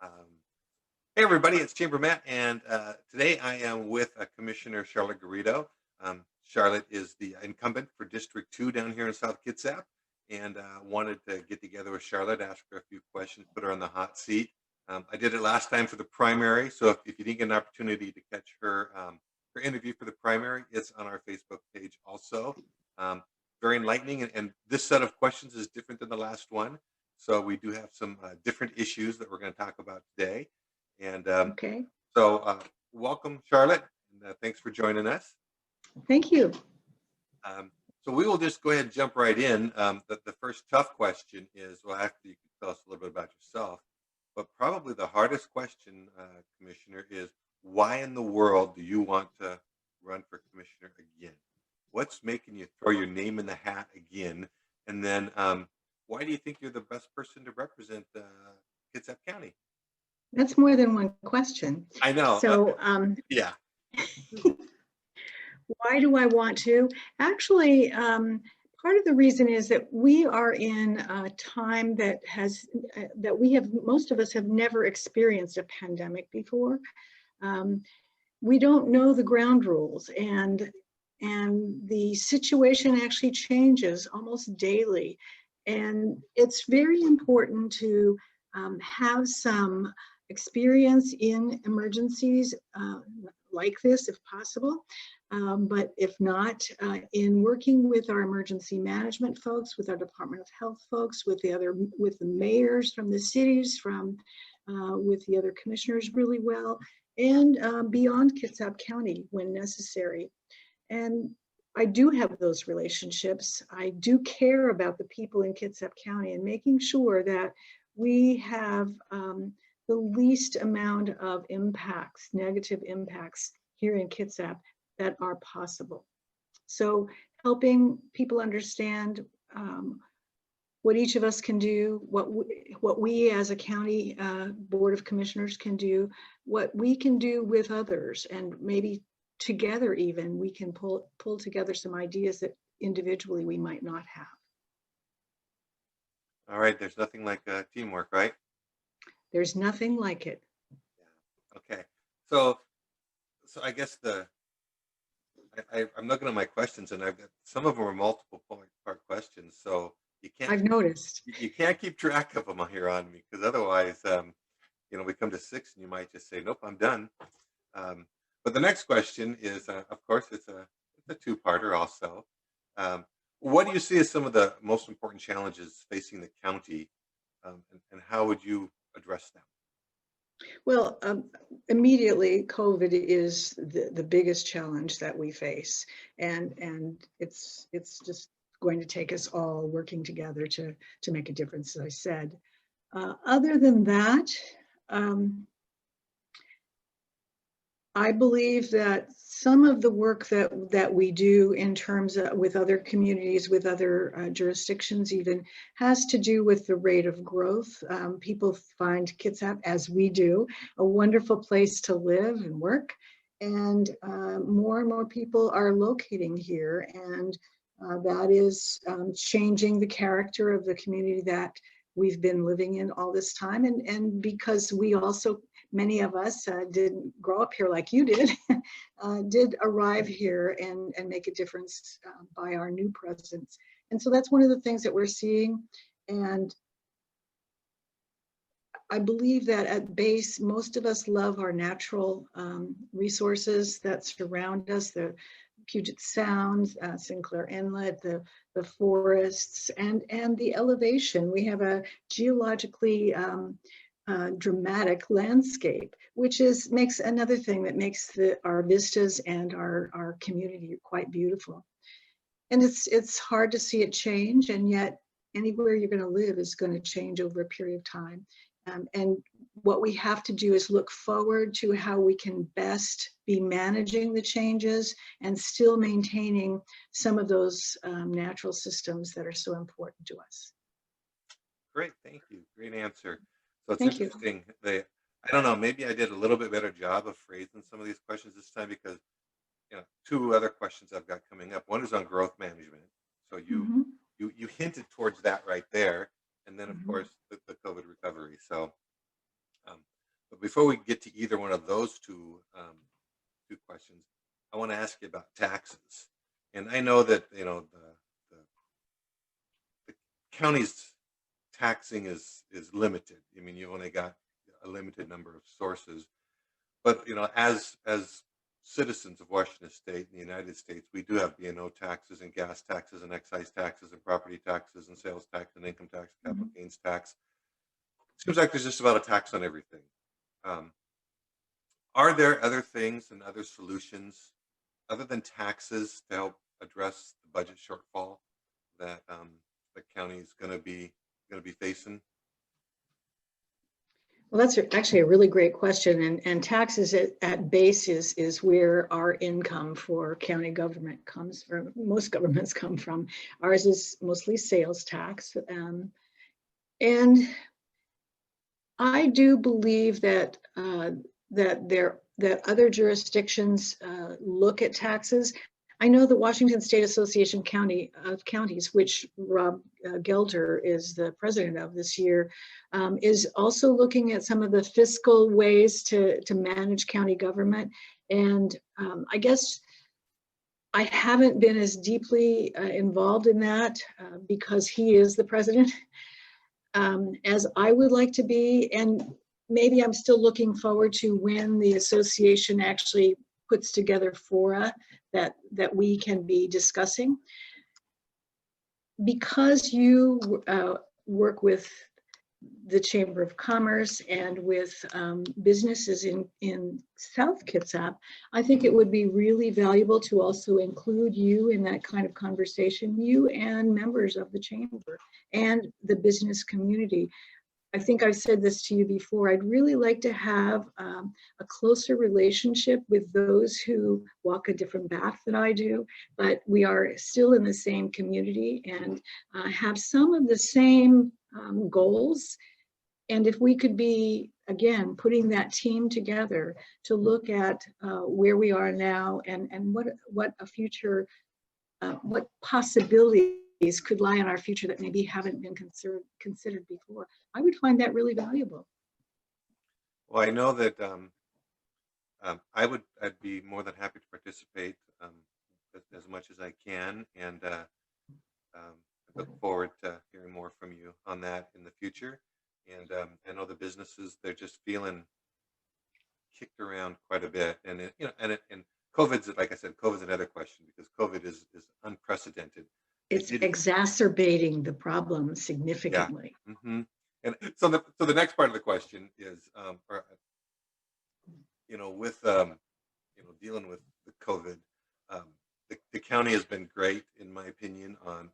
Um, hey, everybody, it's Chamber Matt, and today I am with Commissioner Charlotte Garrido. Charlotte is the incumbent for District 2 down here in South Kitsap, and wanted to get together with Charlotte, ask her a few questions, put her on the hot seat. I did it last time for the primary, so if you didn't get an opportunity to catch her interview for the primary, it's on our Facebook page also. Um, Very enlightening, and this set of questions is different than the last one. So we do have some different issues that we're going to talk about today. And Okay, so welcome, Charlotte, and thanks for joining us. thank you. Um, so we will just go ahead and jump right in. The first tough question is, well, after you can tell us a little bit about yourself, but probably the hardest question, Commissioner, is why in the world do you want to run for Commissioner again? What's making you throw your name in the hat again? And then why do you think you're the best person to represent Kitsap County? That's more than one question. I know. So, Yeah. why do I want to? Actually, part of the reason is that we are in a time that most of us have never experienced a pandemic before. We don't know the ground rules, and the situation actually changes almost daily. And it's very important to have some experience in emergencies like this, if possible. But if not, in working with our emergency management folks, with our Department of Health folks, with the mayors from the cities, with the other commissioners really well, and beyond Kitsap County when necessary. And I do have those relationships. I do care about the people in Kitsap County and making sure that we have the least amount of impacts, negative impacts here in Kitsap that are possible. So helping people understand what each of us can do, what we as a county board of commissioners can do, what we can do with others, and maybe together even we can pull together some ideas that individually we might not have. All right. There's nothing like teamwork, right? There's nothing like it. Yeah. Okay. So I guess I'm looking at my questions, and I've got some of them are multiple part questions. So I've noticed. you can't keep track of them here on me, because otherwise, we come to 6 and you might just say, nope, I'm done. But the next question is, of course, it's a two-parter also. What do you see as some of the most important challenges facing the county, and how would you address them? Well, immediately, COVID is the biggest challenge that we face, and it's just going to take us all working together to make a difference, as I said. Other than that, I believe that some of the work that we do in terms of with other communities, with other jurisdictions even, has to do with the rate of growth. People find Kitsap, as we do, a wonderful place to live and work. And more and more people are locating here. And that is changing the character of the community that we've been living in all this time. And because we also, many of us didn't grow up here like you did, did arrive here and make a difference by our new presence. And so that's one of the things that we're seeing. And I believe that at base, most of us love our natural resources that surround us, the Puget Sound, Sinclair Inlet, the forests, and the elevation. We have a geologically dramatic landscape, which makes another thing that makes our vistas and our community quite beautiful. And it's hard to see it change, and yet anywhere you're going to live is going to change over a period of time. And what we have to do is look forward to how we can best be managing the changes and still maintaining some of those natural systems that are so important to us. Great, thank you. Great answer. So it's Thank you. interesting. I don't know, maybe I did a little bit better job of phrasing some of these questions this time, because two other questions I've got coming up. One is on growth management. So you hinted towards that right there, and then of course the COVID recovery. So But before we get to either one of those two questions, I want to ask you about taxes. And I know that the county's taxing is limited. I mean, you only got a limited number of sources. But as citizens of Washington State and the United States, we do have B&O taxes and gas taxes and excise taxes and property taxes and sales tax and income tax, capital gains tax. Seems like there's just about a tax on everything. Um, are there other things and other solutions other than taxes to help address the budget shortfall that the county is going to be facing? Well, that's actually a really great question. And taxes at base is where our income for county government comes from. Most governments come from. Ours is mostly sales tax. And I do believe that that other jurisdictions look at taxes. I know the Washington State Association of Counties, which Rob Gelder is the president of this year, is also looking at some of the fiscal ways to manage county government. And I guess I haven't been as deeply involved in that because he is the president as I would like to be. And maybe I'm still looking forward to when the association actually puts together fora that we can be discussing. Because you work with the Chamber of Commerce and with businesses in South Kitsap, I think it would be really valuable to also include you in that kind of conversation, you and members of the Chamber and the business community. I think I've said this to you before. I'd really like to have a closer relationship with those who walk a different path than I do, but we are still in the same community and have some of the same goals. And if we could be, again, putting that team together to look at where we are now and what a future, what possibilities could lie in our future that maybe haven't been considered before, I would find that really valuable. Well, I know that I'd be more than happy to participate as much as I can, and I look forward to hearing more from you on that in the future. And I know the businesses, they're just feeling kicked around quite a bit, and and COVID's, like I said, COVID's another question because COVID is unprecedented. It's exacerbating the problem significantly. Yeah. Mm-hmm. And so the next part of the question is, with dealing with the COVID, the county has been great, in my opinion, on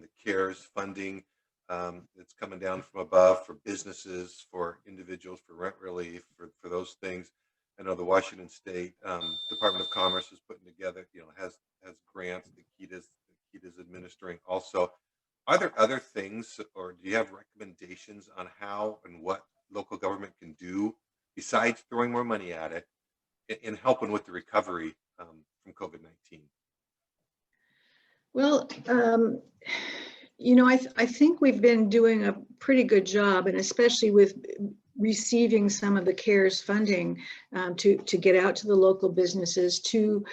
the CARES funding. It's coming down from above for businesses, for individuals, for rent relief, for those things. I know the Washington State Department of Commerce is putting together, has grants that KEDA's administering also. Are there other things, or do you have recommendations on how and what local government can do besides throwing more money at it in helping with the recovery from COVID-19? Well, I think we've been doing a pretty good job, and especially with receiving some of the CARES funding to get out to the local businesses, to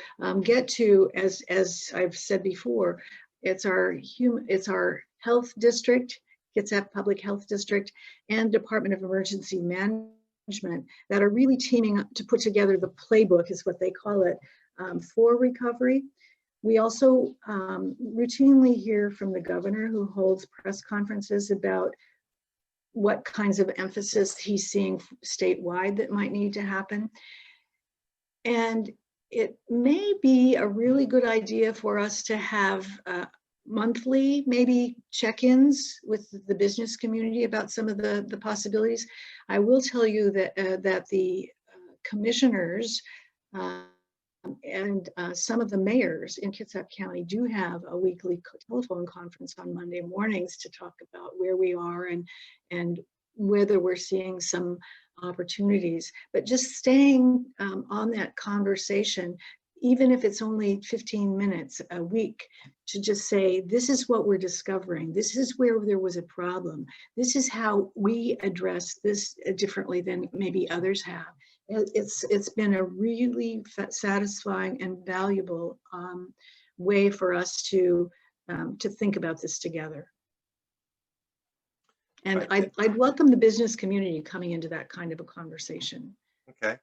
get to, as I've said before, it's our health district, Kitsap Public Health District, and Department of Emergency Management that are really teaming up to put together the playbook, is what they call it, for recovery. We also routinely hear from the governor, who holds press conferences about what kinds of emphasis he's seeing statewide that might need to happen. And it may be a really good idea for us to have monthly, maybe check-ins with the business community about some of the possibilities. I will tell you that the commissioners and some of the mayors in Kitsap County do have a weekly telephone conference on Monday mornings to talk about where we are and whether we're seeing some opportunities. But just staying on that conversation even if it's only 15 minutes a week, to just say, this is what we're discovering. This is where there was a problem. This is how we address this differently than maybe others have. It's been a really satisfying and valuable way for us to think about this together. And I'd welcome the business community coming into that kind of a conversation. Okay.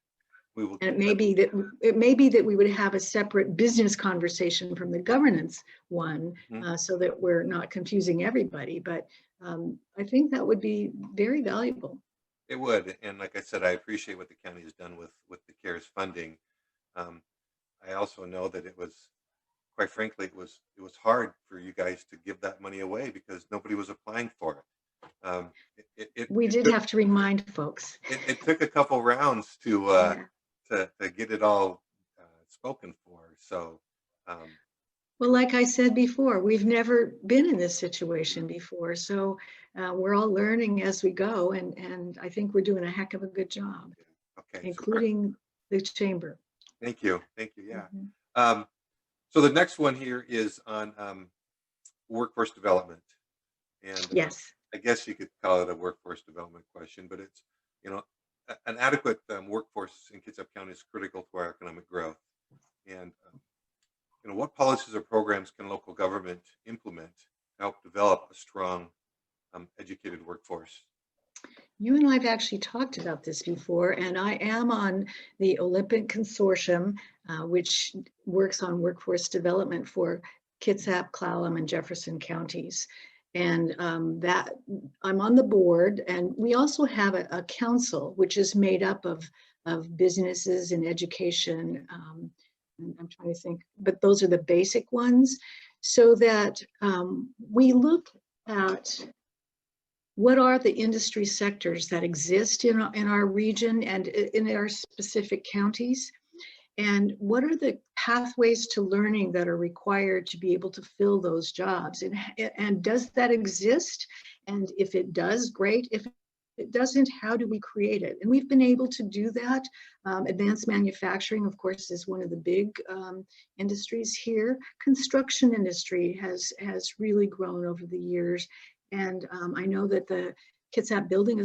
We will. And it may be that we would have a separate business conversation from the governance one, so that we're not confusing everybody. But I think that would be very valuable. It would, and like I said, I appreciate what the county has done with the CARES funding. I also know that it was, quite frankly, it was hard for you guys to give that money away because nobody was applying for it. We did have to remind folks. It took a couple rounds to get it all spoken for. So, well, like I said before, we've never been in this situation before, so we're all learning as we go, and I think we're doing a heck of a good job. Okay, including the chamber. Thank you. Yeah. So the next one here is on workforce development, and yes, I guess you could call it a workforce development question, but it's, an adequate workforce in Kitsap County is critical to our economic growth. And, what policies or programs can local government implement to help develop a strong, educated workforce? You and I have actually talked about this before, and I am on the Olympic Consortium, which works on workforce development for Kitsap, Clallam, and Jefferson counties. And that I'm on the board, and we also have a council which is made up of businesses and education. I'm trying to think, but those are the basic ones, so that we look at what are the industry sectors that exist in our region and in our specific counties, and what are the pathways to learning that are required to be able to fill those jobs, and does that exist? And if it does, great. If it doesn't, how do we create it? And we've been able to do that. Advanced manufacturing, of course, is one of the big industries here. Construction industry has really grown over the years. And I know that the Kitsap Building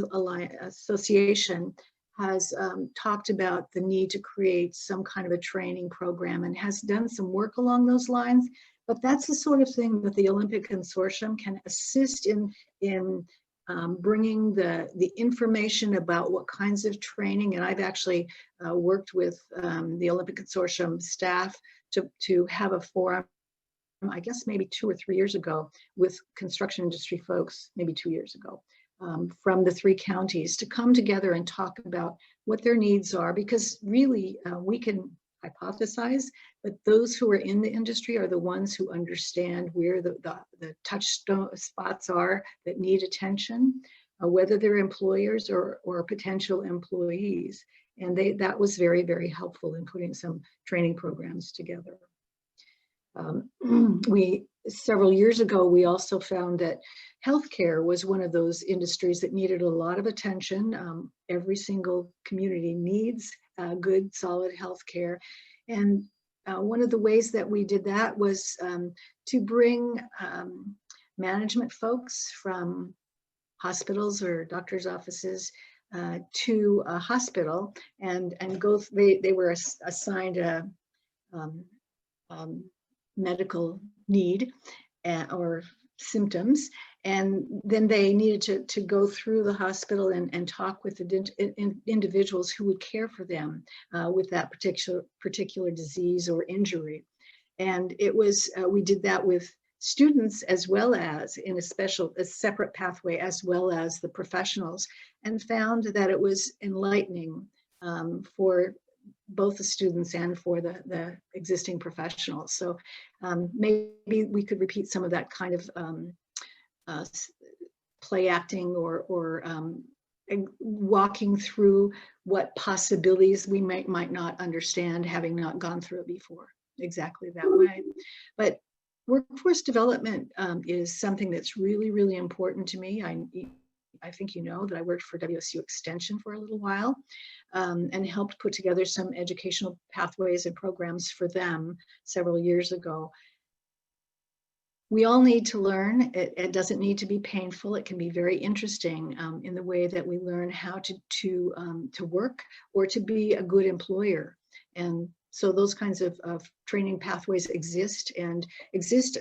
Association has talked about the need to create some kind of a training program and has done some work along those lines. But that's the sort of thing that the Olympic Consortium can assist in bringing the information about what kinds of training. And I've actually worked with the Olympic Consortium staff to have a forum, I guess maybe 2 or 3 years ago, with construction industry folks, maybe 2 years ago, from the 3 counties to come together and talk about what their needs are, because really we can hypothesize, but those who are in the industry are the ones who understand where the touchstone spots are that need attention, whether they're employers or potential employees. And that was very, very helpful in putting some training programs together. Several years ago, we also found that healthcare was one of those industries that needed a lot of attention. Every single community needs good, solid healthcare. And one of the ways that we did that was to bring management folks from hospitals or doctor's offices to a hospital and go. They were assigned a medical need or symptoms, and then they needed to go through the hospital and talk with the individuals who would care for them with that particular disease or injury. And it was we did that with students as well as in a separate pathway, as well as the professionals, and found that it was enlightening for both the students and for the existing professionals. So maybe we could repeat some of that kind of play acting or walking through what possibilities we might not understand, having not gone through it before exactly that way. But workforce development is something that's really, really important to me. I think you know that I worked for WSU Extension for a little while, and helped put together some educational pathways and programs for them several years ago. We all need to learn. It doesn't need to be painful. It can be very interesting in the way that we learn how to work or to be a good employer. And so those kinds of training pathways exist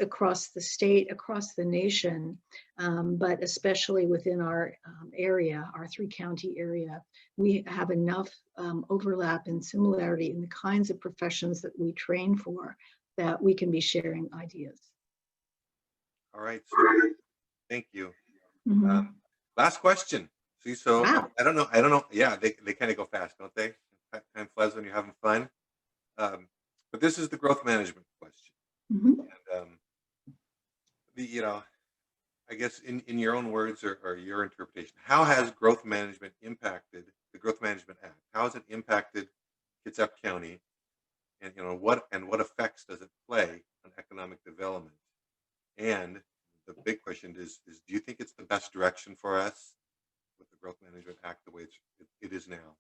across the state, across the nation, but especially within our area, our 3-county area. We have enough overlap and similarity in the kinds of professions that we train for that we can be sharing ideas. All right, super. Thank you. Mhm. Last question. See, so Wow. I don't know. Yeah, they kind of go fast, don't they? Time flies when you're having fun. But this is the growth management question. Mhm. And I guess in your own words or your interpretation, how has growth management impacted the Growth Management Act? How has it impacted Kitsap County? And what effects does it play on economic development? And the big question is do you think it's the best direction for us with the Growth Management Act the way it is now?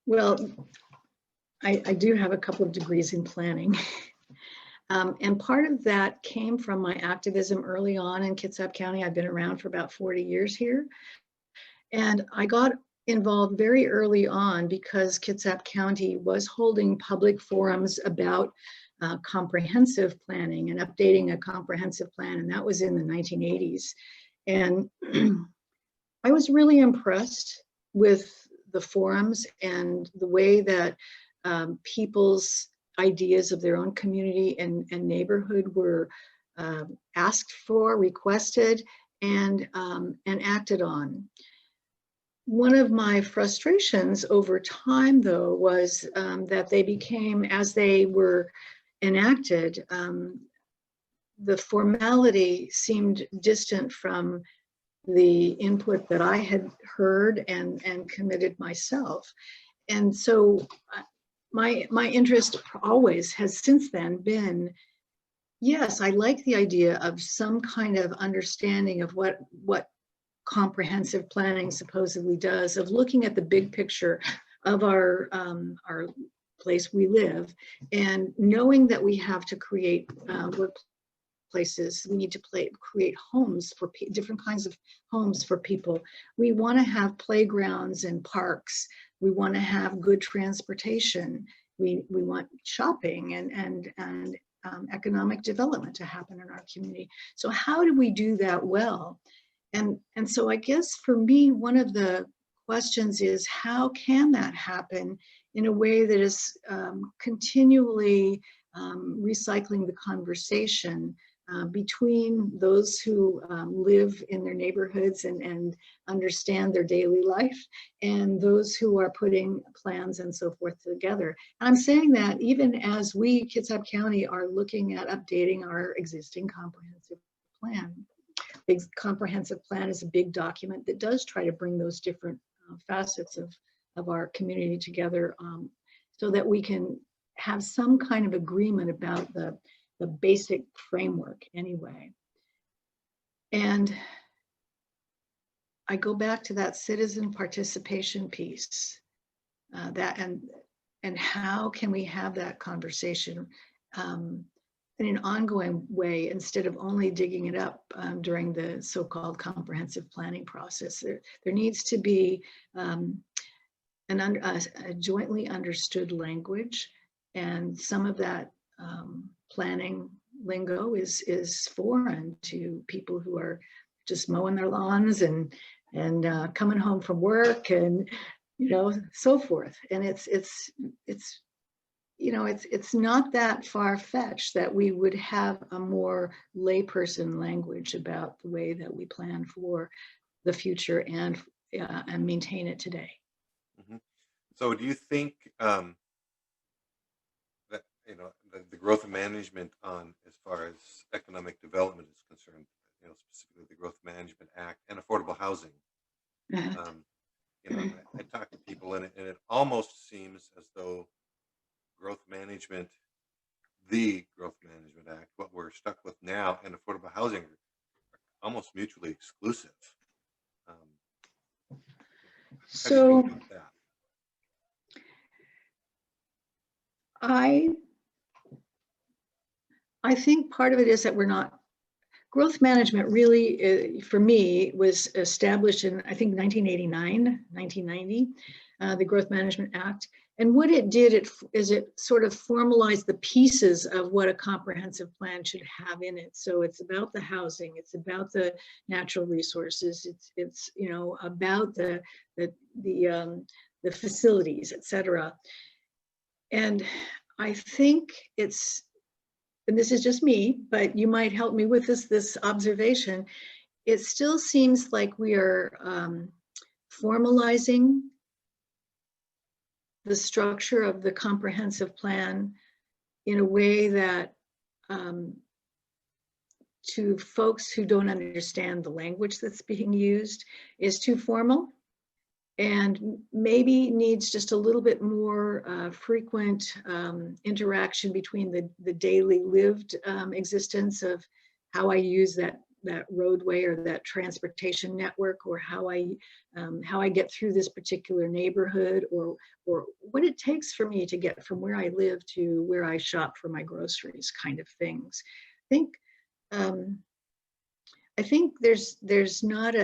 Well, I do have a couple of degrees in planning. And part of that came from my activism early on in Kitsap County. I've been around for about 40 years here. And I got involved very early on because Kitsap County was holding public forums about comprehensive planning and updating a comprehensive plan. And that was in the 1980s. And I was really impressed with the forums and the way that people's ideas of their own community and neighborhood were asked for, requested, and acted on. One of my frustrations over time, though, was that they became, as they were enacted, the formality seemed distant from the input that I had heard and committed myself. And so my interest always has since then been, yes, I like the idea of some kind of understanding of what comprehensive planning supposedly does, of looking at the big picture of our place we live, and knowing that we have to create workplaces. We need to create homes for different kinds of homes for people. We want to have playgrounds and parks. We want to have good transportation. We want shopping and economic development to happen in our community. So how do we do that well? And so I guess for me, one of the questions is, how can that happen in a way that is continually recycling the conversation between those who live in their neighborhoods and understand their daily life, and those who are putting plans and so forth together. And I'm saying that even as we, Kitsap County, are looking at updating our existing comprehensive plan. The comprehensive plan is a big document that does try to bring those different facets of our community together, so that we can have some kind of agreement about the basic framework anyway. And I go back to that citizen participation piece, and how can we have that conversation in an ongoing way, instead of only digging it up during the so-called comprehensive planning process. There needs to be a jointly understood language, and some of that planning lingo is foreign to people who are just mowing their lawns and coming home from work and so forth. And it's not that far-fetched that we would have a more layperson language about the way that we plan for the future and maintain it today. Mm-hmm. So do you think that the growth management on as far as economic development is concerned, specifically the Growth Management Act and affordable housing, I talk to people and it almost seems as though the growth and affordable housing are almost mutually exclusive. How do you So feel about that? I think part of it is that we're not, growth management really, for me, was established in, I think, 1989, 1990, the Growth Management Act. And what it did is it sort of formalized the pieces of what a comprehensive plan should have in it. So it's about the housing, it's about the natural resources, it's you know, about the facilities, et cetera. And I think it's, and this is just me, but you might help me with this observation. It still seems like we are formalizing the structure of the comprehensive plan in a way that to folks who don't understand the language that's being used is too formal and maybe needs just a little bit more frequent interaction between the daily lived existence of how I use that roadway or that transportation network, or how I get through this particular neighborhood, or what it takes for me to get from where I live to where I shop for my groceries, kind of things. I think there's not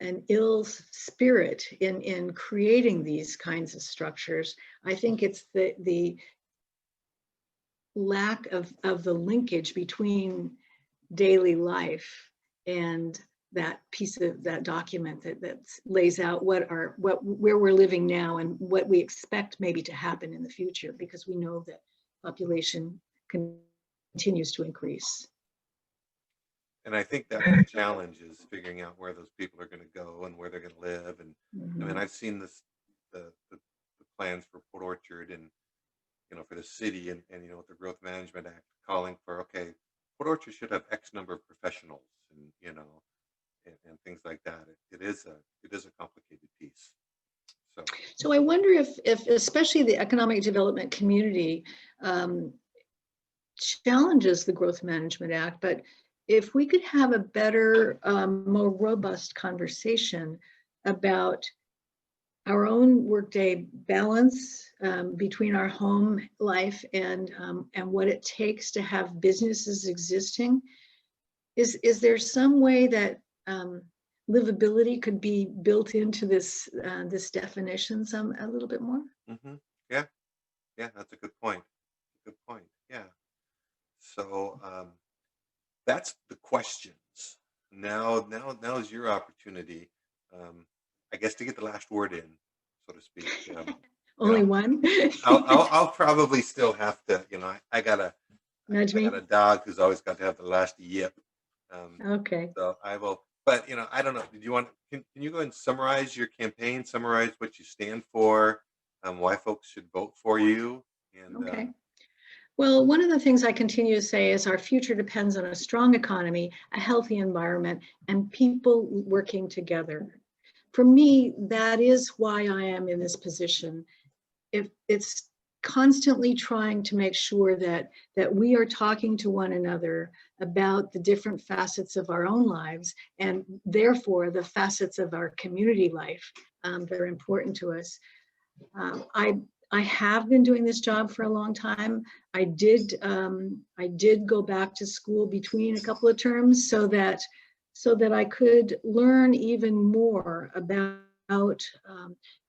an ill spirit in creating these kinds of structures. I think it's the lack of the linkage between daily life and that piece of that document that lays out where we're living now and what we expect maybe to happen in the future, because we know that population continues to increase. And I think that's the challenge, is figuring out where those people are going to go and where they're going to live. And I mean, I've seen the plans for Port Orchard and, you know, for the city, and you know, with the Growth Management Act calling for, okay, Port Orchard should have X number of professionals, and you know, and things like that. It is a complicated piece. So I wonder if especially the economic development community challenges the Growth Management Act, but if we could have a better, more robust conversation about our own workday balance between our home life and what it takes to have businesses existing, is there some way that livability could be built into this definition a little bit more? Mm-hmm. Yeah, that's a good point. Good point. Yeah. So that's the questions. Now is your opportunity, I guess, to get the last word in, so to speak. Only know, one. I'll probably still have to. You know, I got a dog who's always got to have the last yip. Okay. So I will. But you know, I don't know. Did you want? Can you go and summarize your campaign? Summarize what you stand for. Why folks should vote for you. And okay. Well, one of the things I continue to say is our future depends on a strong economy, a healthy environment, and people working together. For me, that is why I am in this position. It's constantly trying to make sure that we are talking to one another about the different facets of our own lives, and therefore the facets of our community life that are important to us. I have been doing this job for a long time. I did go back to school between a couple of terms so that I could learn even more about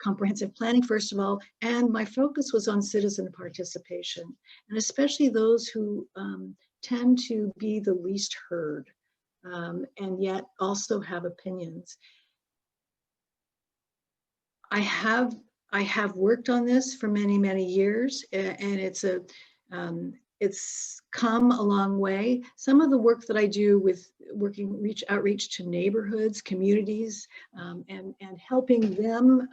comprehensive planning, first of all, and my focus was on citizen participation, and especially those who tend to be the least heard and yet also have opinions. I have worked on this for many, many years, and it's come a long way. Some of the work that I do with outreach to neighborhoods, communities, and helping them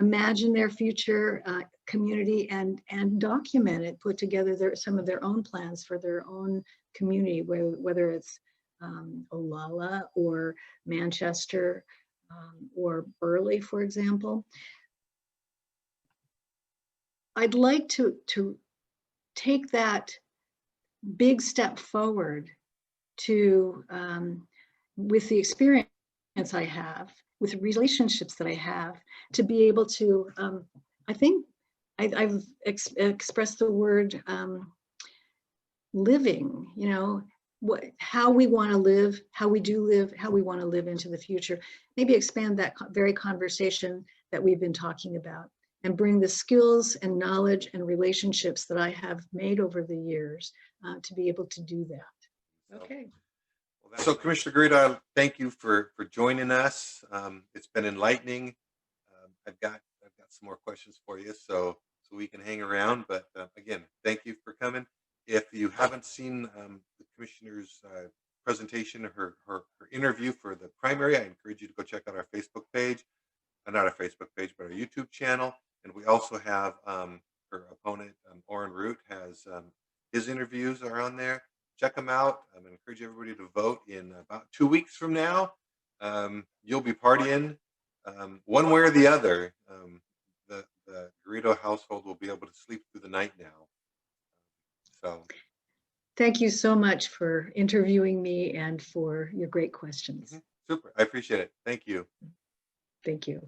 imagine their future community and document it, put together some of their own plans for their own community, whether it's Olalla or Manchester, or Burley, for example. I'd like to take that big step forward to, with the experience I have, with the relationships that I have, to be able to, I think I've expressed the word living, you know, how we want to live, how we do live, how we want to live into the future. Maybe expand that very conversation that we've been talking about, and bring the skills and knowledge and relationships that I have made over the years to be able to do that. Okay. So Commissioner Garrido, thank you for joining us. It's been enlightening. I've got some more questions for you, so we can hang around. But again, thank you for coming. If you haven't seen the commissioner's presentation, her interview for the primary, I encourage you to go check out our Facebook page. Not our Facebook page, but our YouTube channel. And we also have her opponent, Orrin Root, has his interviews are on there. Check them out. I encourage everybody to vote in about 2 weeks from now. You'll be partying one way or the other. The Garrido household will be able to sleep through the night now. So, thank you so much for interviewing me and for your great questions. Super. I appreciate it. Thank you. Thank you.